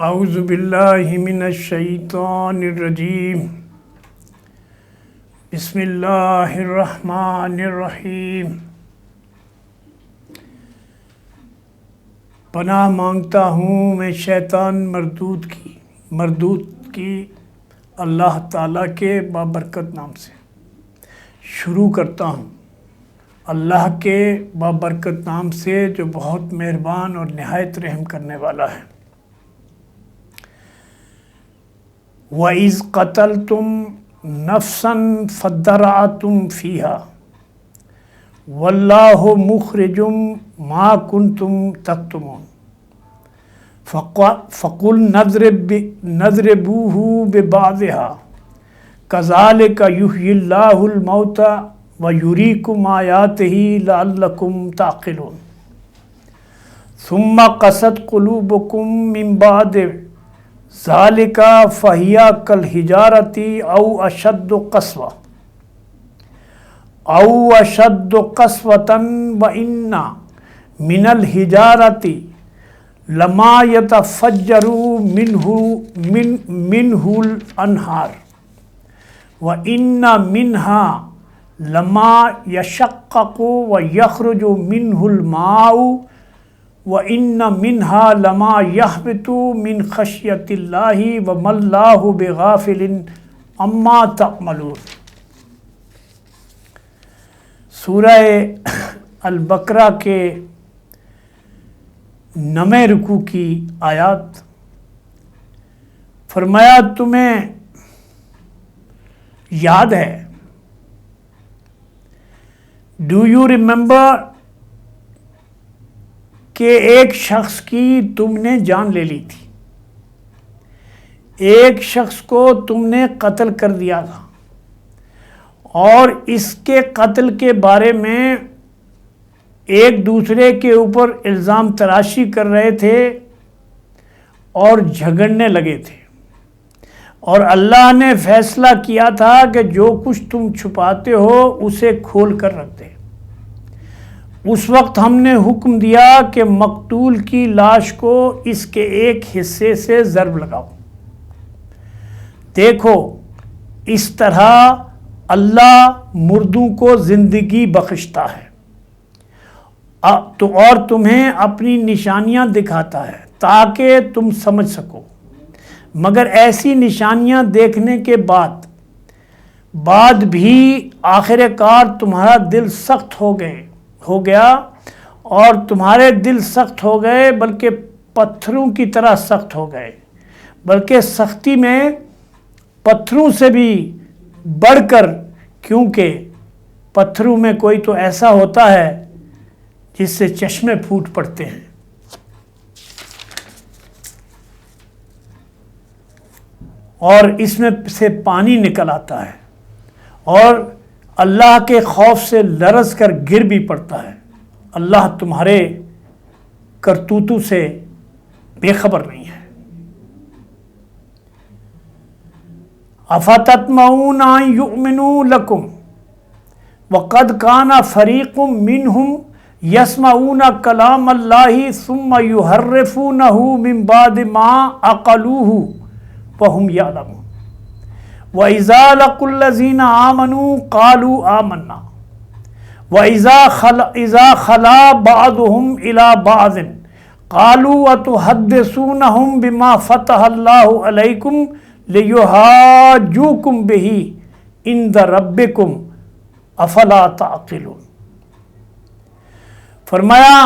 اعوذ باللہ من الشیطان الرجیم بسم اللہ الرحمن الرحیم۔ پناہ مانگتا ہوں میں شیطان مردود کی اللہ تعالیٰ کے بابرکت نام سے۔ شروع کرتا ہوں اللہ کے بابرکت نام سے جو بہت مہربان اور نہایت رحم کرنے والا ہے۔ وَإِذْ قَتَلْتُمْ نَفْسًا فَادَّارَأْتُمْ فِيهَا وَاللَّهُ مُخْرِجٌ مَا كُنْتُمْ تَكْتُمُونَ فَقُلْنَا اضْرِبُوهُ بِبَعْضِهَا كَذَلِكَ يُحْيِي اللَّهُ الْمَوْتَى وَيُرِيكُمْ آيَاتِهِ لَعَلَّكُمْ تَعْقِلُونَ ثُمَّ قَسَتْ قُلُوبُكُمْ مِنْ بَعْدِ ذالک فہی کالحجارۃ او اشد قسوۃ وان من الحجارۃ لما یتفجر منہ الانہار وان منها لما یشقق ویخرج منہ الماء وَإِنَّ مِنْهَا لَمَا يَهْبِطُ مِنْ خَشْيَةِ اللَّهِ وَمَا اللَّهُ بِغَافِلٍ عَمَّا تَعْمَلُونَ۔ سورہ البقرہ کے 9 رکوع کی آیات۔ فرمایا تمہیں یاد ہے، ڈو یو ریممبر کہ ایک شخص کی تم نے جان لے لی تھی، ایک شخص کو تم نے قتل کر دیا تھا، اور اس کے قتل کے بارے میں ایک دوسرے کے اوپر الزام تراشی کر رہے تھے اور جھگڑنے لگے تھے، اور اللہ نے فیصلہ کیا تھا کہ جو کچھ تم چھپاتے ہو اسے کھول کر رکھ دے۔ اس وقت ہم نے حکم دیا کہ مقتول کی لاش کو اس کے ایک حصے سے ضرب لگاؤ۔ دیکھو اس طرح اللہ مردوں کو زندگی بخشتا ہے اور تمہیں اپنی نشانیاں دکھاتا ہے تاکہ تم سمجھ سکو، مگر ایسی نشانیاں دیکھنے کے بعد بھی آخر کار تمہارا دل سخت ہو گیا اور تمہارے دل سخت ہو گئے، بلکہ پتھروں کی طرح سخت ہو گئے، بلکہ سختی میں پتھروں سے بھی بڑھ کر، کیونکہ پتھروں میں کوئی تو ایسا ہوتا ہے جس سے چشمے پھوٹ پڑتے ہیں۔ اور اس میں سے پانی نکل آتا ہے اور اللہ کے خوف سے لرز کر گر بھی پڑتا ہے۔ اللہ تمہارے کرتوتوں سے بے خبر نہیں ہے۔ افتطمعون ان یؤمنوا لکم وقد کان فریق منہم یسمعون کلام اللہ ثم یحرفونہ من بعد ما عقلوہ وہم یعلمون وَإِذَا لَقُوا الَّذِينَ آمَنُوا قَالُوا آمَنَّا وَإِذَا خَلَا بَعْضُهُمْ إِلَى بَعْضٍ قَالُوا أَتُحَدِّثُونَهُمْ بِمَا فَتَحَ اللَّهُ عَلَيْكُمْ لِيُحَاجُّوكُمْ بِهِ عِندَ رَبِّكُمْ أَفَلَا تَعْقِلُونَ۔ فرمایا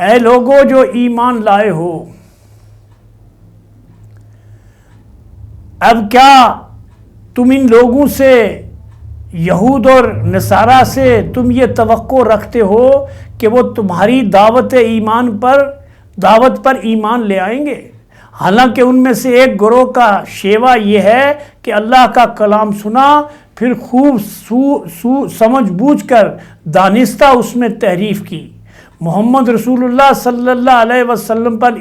اے لوگو جو ایمان لائے ہو، اب کیا تم ان لوگوں سے، یہود اور نصارہ سے تم یہ توقع رکھتے ہو کہ وہ تمہاری دعوت پر ایمان لے آئیں گے؟ حالانکہ ان میں سے ایک گروہ کا شیوا یہ ہے کہ اللہ کا کلام سنا، پھر خوب سمجھ بوجھ کر دانستہ اس میں تحریف کی، محمد رسول اللہ صلی اللہ علیہ وسلم پر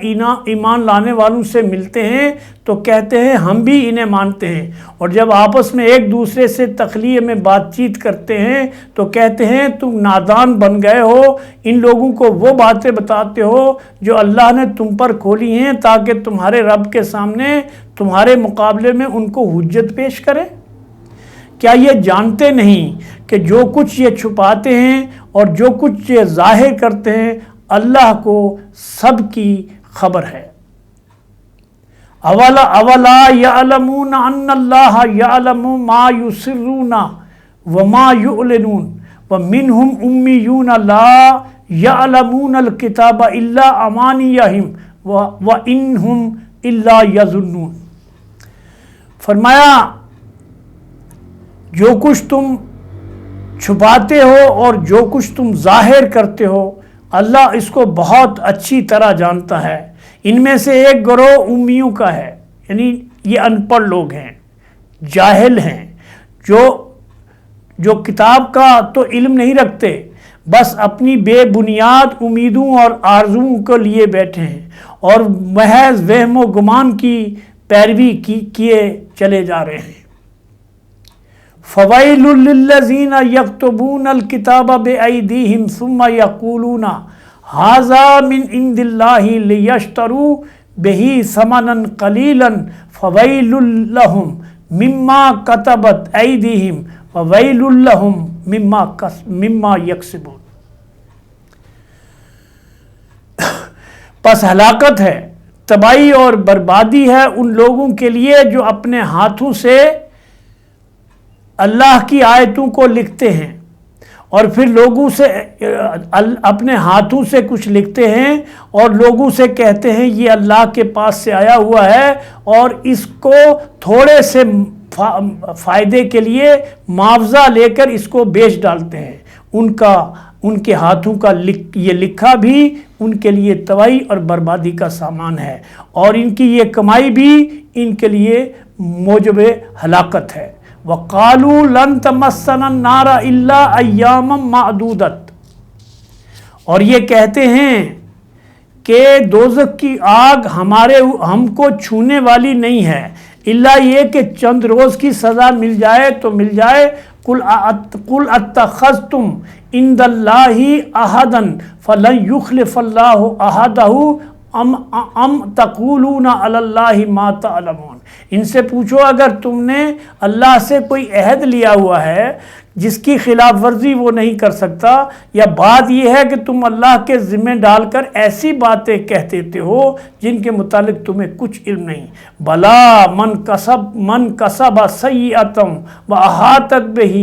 ایمان لانے والوں سے ملتے ہیں تو کہتے ہیں ہم بھی انہیں مانتے ہیں، اور جب آپس میں ایک دوسرے سے تخلیہ میں بات چیت کرتے ہیں تو کہتے ہیں تم نادان بن گئے ہو، ان لوگوں کو وہ باتیں بتاتے ہو جو اللہ نے تم پر کھولی ہیں تاکہ تمہارے رب کے سامنے تمہارے مقابلے میں ان کو حجت پیش کرے۔ کیا یہ جانتے نہیں کہ جو کچھ یہ چھپاتے ہیں اور جو کچھ یہ ظاہر کرتے ہیں اللہ کو سب کی خبر ہے۔ اولا یعلمون ان اللہ یعلم ما یسرون وما یعلنون ومنہم امیون لا یعلمون الکتاب الا امانیہم وانہم الا یظنون۔ فرمایا جو کچھ تم چھپاتے ہو اور جو کچھ تم ظاہر کرتے ہو اللہ اس کو بہت اچھی طرح جانتا ہے۔ ان میں سے ایک گروہ امیوں کا ہے، یعنی یہ ان پڑھ لوگ ہیں، جاہل ہیں، جو کتاب کا تو علم نہیں رکھتے، بس اپنی بے بنیاد امیدوں اور آرزوؤں کو لیے بیٹھے ہیں اور محض وہم و گمان کی پیروی کیے چلے جا رہے ہیں۔ فویل للذین یکتبون الکتاب بایدیہم ثم یقولون ھذا من عند اللہ لیشتروا بہ ثمنا قلیلا فویل لہم مما کتبت ایدیہم وویل لہم مما یکسبون۔ پس ہلاکت ہے، تباہی اور بربادی ہے ان لوگوں کے لیے جو اپنے ہاتھوں سے اللہ کی آیتوں کو لکھتے ہیں اور پھر لوگوں سے اپنے ہاتھوں سے کچھ لکھتے ہیں اور لوگوں سے کہتے ہیں یہ اللہ کے پاس سے آیا ہوا ہے، اور اس کو تھوڑے سے فائدے کے لیے معاوضہ لے کر اس کو بیچ ڈالتے ہیں۔ ان کے ہاتھوں کا یہ لکھا بھی ان کے لیے تباہی اور بربادی کا سامان ہے، اور ان کی یہ کمائی بھی ان کے لیے موجب ہلاکت ہے۔ وَقَالُوا لَن تَمَسَّنَا النَّارَ إِلَّا أَيَّامًا مَعْدُودَةً، اور یہ کہتے ہیں کہ دوزخ کی آگ ہم کو چھونے والی نہیں ہے، الا یہ کہ چند روز کی سزا مل جائے تو مل جائے۔ قُلْ أَتَّخَذْتُمْ عِندَ اللَّهِ أَحَدًا فَلَن يُخْلِفَ اللَّهُ عَهْدَهُ ام تقولون علی اللہ ما تعلمون۔ ان سے پوچھو اگر تم نے اللہ سے کوئی عہد لیا ہوا ہے جس کی خلاف ورزی وہ نہیں کر سکتا، یا بات یہ ہے کہ تم اللہ کے ذمہ ڈال کر ایسی باتیں کہہ دیتے ہو جن کے متعلق تمہیں کچھ علم نہیں۔ بلا من کسب سیئۃ واحاطت بہ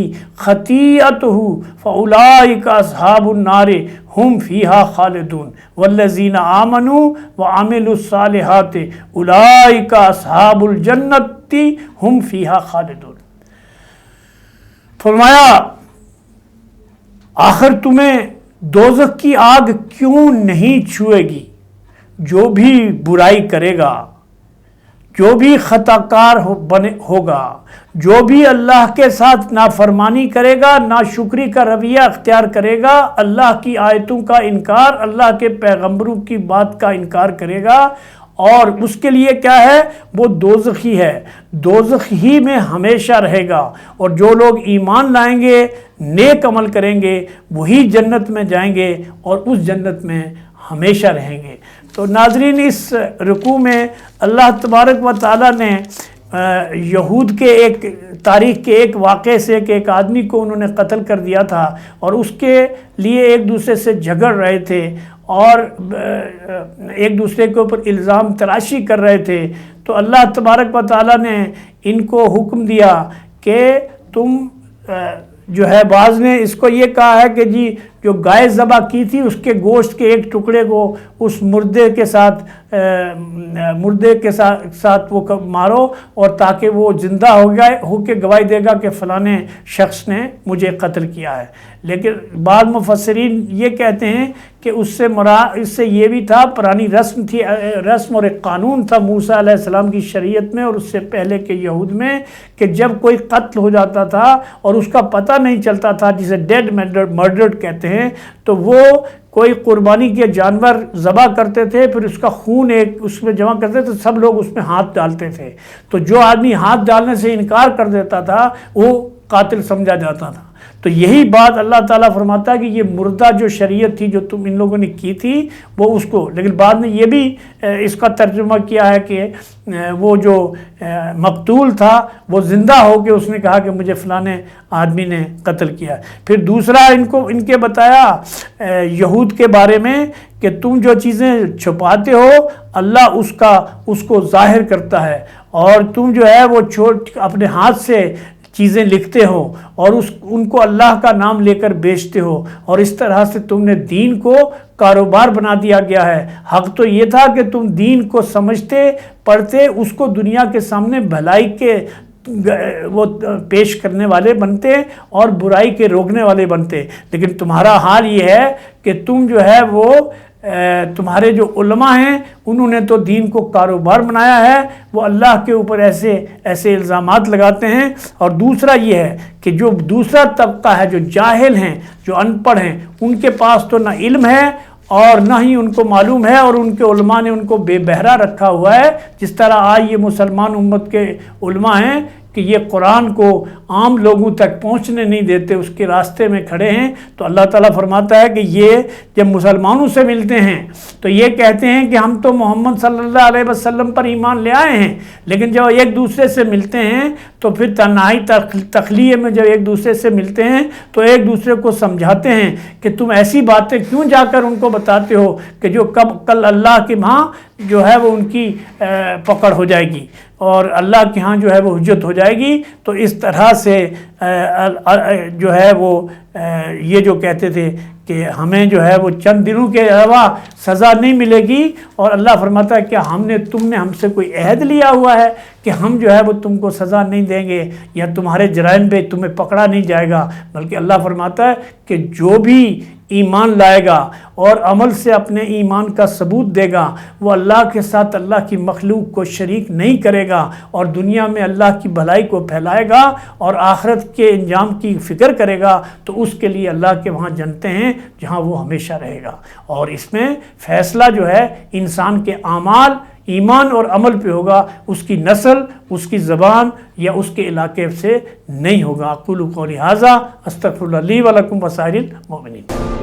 خطیئتہ فاولئک اصحاب النار ہم فیہا خالدون والذین آمنوا وعملوا الصالحات اولئک اصحاب الجنۃ ہم فیہا خالدون۔ فرمایا آخر تمہیں دوزخ کی آگ کیوں نہیں چھوئے گی؟ جو بھی برائی کرے گا، جو بھی خطا کار ہوگا، جو بھی اللہ کے ساتھ نافرمانی کرے گا، ناشکری کا رویہ اختیار کرے گا، اللہ کی آیتوں کا انکار، اللہ کے پیغمبروں کی بات کا انکار کرے گا، اور اس کے لیے کیا ہے؟ وہ دوزخ ہی ہے، دوزخ ہی میں ہمیشہ رہے گا۔ اور جو لوگ ایمان لائیں گے، نیک عمل کریں گے، وہی جنت میں جائیں گے اور اس جنت میں ہمیشہ رہیں گے۔ تو ناظرین، اس رکوع میں اللہ تبارک و تعالیٰ نے یہود کے ایک تاریخ کے ایک واقعے سے کہ ایک آدمی کو انہوں نے قتل کر دیا تھا اور اس کے لیے ایک دوسرے سے جھگڑ رہے تھے اور ایک دوسرے کے اوپر الزام تراشی کر رہے تھے، تو اللہ تبارک و تعالیٰ نے ان کو حکم دیا کہ تم جو ہے، بعض نے اس کو یہ کہا ہے کہ جی جو گائے ذبح کی تھی اس کے گوشت کے ایک ٹکڑے کو اس مردے کے ساتھ وہ مارو، اور تاکہ وہ زندہ ہو کے گواہی دے گا کہ فلانے شخص نے مجھے قتل کیا ہے۔ لیکن بعض مفسرین یہ کہتے ہیں کہ اس سے یہ بھی تھا، پرانی رسم اور ایک قانون تھا موسیٰ علیہ السلام کی شریعت میں اور اس سے پہلے کے یہود میں، کہ جب کوئی قتل ہو جاتا تھا اور اس کا پتہ نہیں چلتا تھا، جسے ڈیڈ مرڈرڈ کہتے ہیں، تو وہ کوئی قربانی کے جانور ذبح کرتے تھے، پھر اس کا خون ایک اس میں جمع کرتے تھے، سب لوگ اس میں ہاتھ ڈالتے تھے، تو جو آدمی ہاتھ ڈالنے سے انکار کر دیتا تھا وہ قاتل سمجھا جاتا تھا۔ تو یہی بات اللہ تعالیٰ فرماتا ہے کہ یہ مردہ جو شریعت تھی جو تم ان لوگوں نے کی تھی وہ اس کو، لیکن بعد میں یہ بھی اس کا ترجمہ کیا ہے کہ وہ جو مقتول تھا وہ زندہ ہو کے اس نے کہا کہ مجھے فلانے آدمی نے قتل کیا۔ پھر دوسرا ان کے بتایا یہود کے بارے میں کہ تم جو چیزیں چھپاتے ہو اللہ اس کو ظاہر کرتا ہے، اور تم جو ہے وہ اپنے ہاتھ سے چیزیں لکھتے ہو اور ان کو اللہ کا نام لے کر بیچتے ہو، اور اس طرح سے تم نے دین کو کاروبار بنا دیا گیا ہے۔ حق تو یہ تھا کہ تم دین کو سمجھتے پڑھتے، اس کو دنیا کے سامنے بھلائی کے وہ پیش کرنے والے بنتے اور برائی کے روکنے والے بنتے، لیکن تمہارا حال یہ ہے کہ تم جو ہے وہ تمہارے جو علماء ہیں انہوں نے تو دین کو کاروبار بنایا ہے، وہ اللہ کے اوپر ایسے الزامات لگاتے ہیں۔ اور دوسرا یہ ہے کہ جو دوسرا طبقہ ہے جو جاہل ہیں، جو ان پڑھ ہیں، ان کے پاس تو نہ علم ہے اور نہ ہی ان کو معلوم ہے، اور ان کے علماء نے ان کو بے بہرا رکھا ہوا ہے، جس طرح آج یہ مسلمان امت کے علماء ہیں کہ یہ قرآن کو عام لوگوں تک پہنچنے نہیں دیتے، اس کے راستے میں کھڑے ہیں۔ تو اللہ تعالیٰ فرماتا ہے کہ یہ جب مسلمانوں سے ملتے ہیں تو یہ کہتے ہیں کہ ہم تو محمد صلی اللہ علیہ وسلم پر ایمان لے آئے ہیں، لیکن جب ایک دوسرے سے ملتے ہیں تو پھر تنہائی تخلیہ میں جب ایک دوسرے سے ملتے ہیں تو ایک دوسرے کو سمجھاتے ہیں کہ تم ایسی باتیں کیوں جا کر ان کو بتاتے ہو کہ جو کل اللہ کے وہاں جو ہے وہ ان کی پکڑ ہو جائے گی اور اللہ کے ہاں جو ہے وہ حجت ہو جائے گی۔ تو اس طرح سے جو ہے وہ یہ جو کہتے تھے کہ ہمیں جو ہے وہ چند دنوں کے علاوہ سزا نہیں ملے گی، اور اللہ فرماتا ہے کہ تم نے ہم سے کوئی عہد لیا ہوا ہے کہ ہم جو ہے وہ تم کو سزا نہیں دیں گے یا تمہارے جرائم پہ تمہیں پکڑا نہیں جائے گا، بلکہ اللہ فرماتا ہے کہ جو بھی ایمان لائے گا اور عمل سے اپنے ایمان کا ثبوت دے گا وہ اللہ کے ساتھ اللہ کی مخلوق کو شریک نہیں کرے گا، اور دنیا میں اللہ کی بھلائی کو پھیلائے گا اور آخرت کے انجام کی فکر کرے گا، تو اس کے لیے اللہ کے وہاں جنتیں ہیں جہاں وہ ہمیشہ رہے گا۔ اور اس میں فیصلہ جو ہے انسان کے اعمال، ایمان اور عمل پہ ہوگا، اس کی نسل، اس کی زبان یا اس کے علاقے سے نہیں ہوگا۔ اقول قولی ھذا استغفر اللہ لی ولکم وسائر المؤمنین۔